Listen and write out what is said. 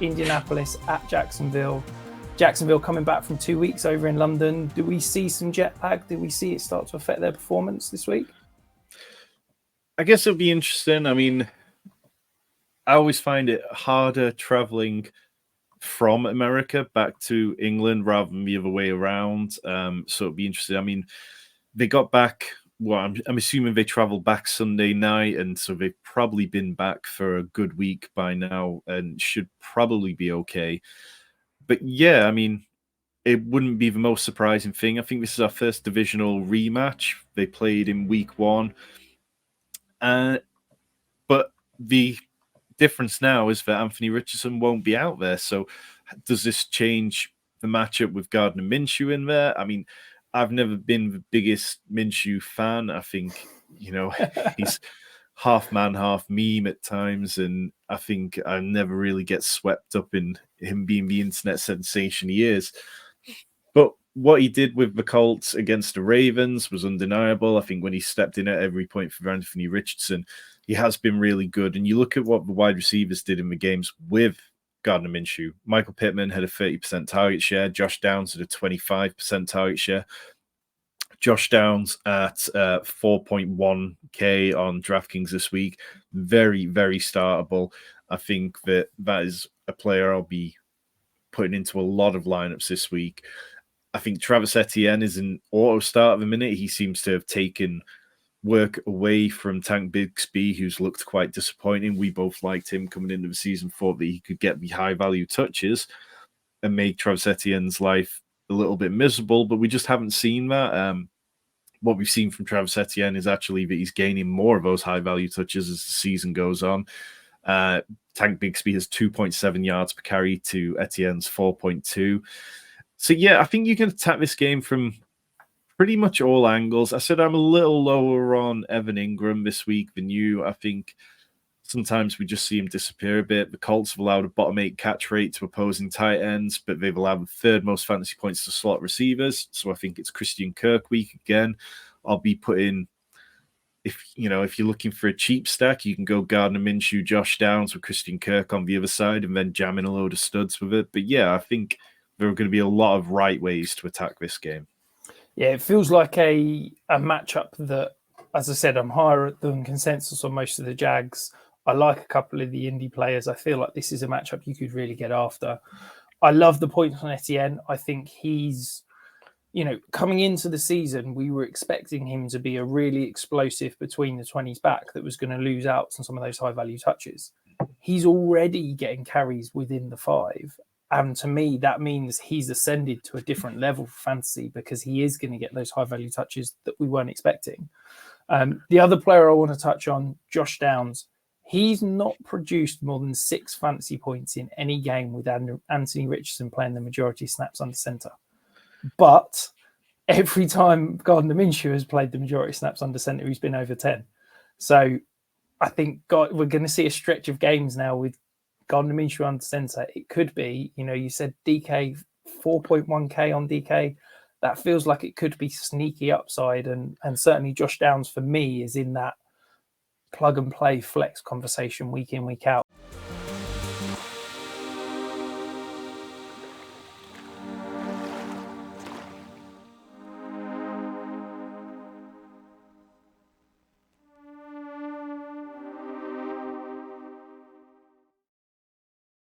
Indianapolis at Jacksonville. Jacksonville coming back from 2 weeks over in London. Do we see some jet lag? Do we see it start to affect their performance this week? I guess it'll be interesting. I mean, I always find it harder traveling from America back to England rather than the other way around. So it'll be interesting. I mean, they got back. Well, I'm assuming they traveled back Sunday night, and so they've probably been back for a good week by now and should probably be okay. But yeah, I mean, it wouldn't be the most surprising thing. I think this is our first divisional rematch. They played in week 1. But the difference now is that Anthony Richardson won't be out there. So does this change the matchup with Gardner Minshew in there? I mean, I've never been the biggest Minshew fan. I think, he's half man, half meme at times. And I think I never really get swept up in him being the internet sensation he is. But what he did with the Colts against the Ravens was undeniable. I think when he stepped in at every point for Anthony Richardson, he has been really good. And you look at what the wide receivers did in the games with Gardner Minshew. Michael Pittman had a 30% target share. Josh Downs had a 25% target share. Josh Downs at 4.1K on DraftKings this week. Very, very startable. I think that is a player I'll be putting into a lot of lineups this week. I think Travis Etienne is an auto start at the minute. He seems to have taken work away from Tank Bigsby, who's looked quite disappointing. We both liked him coming into the season, thought that he could get the high-value touches and make Travis Etienne's life a little bit miserable, but we just haven't seen that. What we've seen from Travis Etienne is actually that he's gaining more of those high-value touches as the season goes on. Tank Bigsby has 2.7 yards per carry to Etienne's 4.2. So, yeah, I think you can attack this game from pretty much all angles. I said I'm a little lower on Evan Ingram this week than you. I think sometimes we just see him disappear a bit. The Colts have allowed a bottom 8 catch rate to opposing tight ends, but they've allowed the third most fantasy points to slot receivers. So I think it's Christian Kirk week again. I'll be putting, if you're looking for a cheap stack, you can go Gardner Minshew, Josh Downs with Christian Kirk on the other side and then jam in a load of studs with it. But yeah, I think there are going to be a lot of right ways to attack this game. Yeah, it feels like a matchup that, as I said, I'm higher than consensus on most of the Jags. I like a couple of the indie players. I feel like this is a matchup you could really get after. I love the points on Etienne. I think he's, coming into the season, we were expecting him to be a really explosive between the 20s back that was going to lose out on some of those high-value touches. He's already getting carries within the 5. And to me, that means he's ascended to a different level for fantasy because he is going to get those high-value touches that we weren't expecting. The other player I want to touch on, Josh Downs, he's not produced more than 6 fantasy points in any game with Anthony Richardson playing the majority of snaps under center. But every time Gardner Minshew has played the majority of snaps under center, he's been over 10. So I think we're going to see a stretch of games now with Gardner Minshew under center. It could be, you said DK 4.1K on DK. That feels like it could be sneaky upside. And certainly Josh Downs for me is in that plug and play flex conversation week in, week out.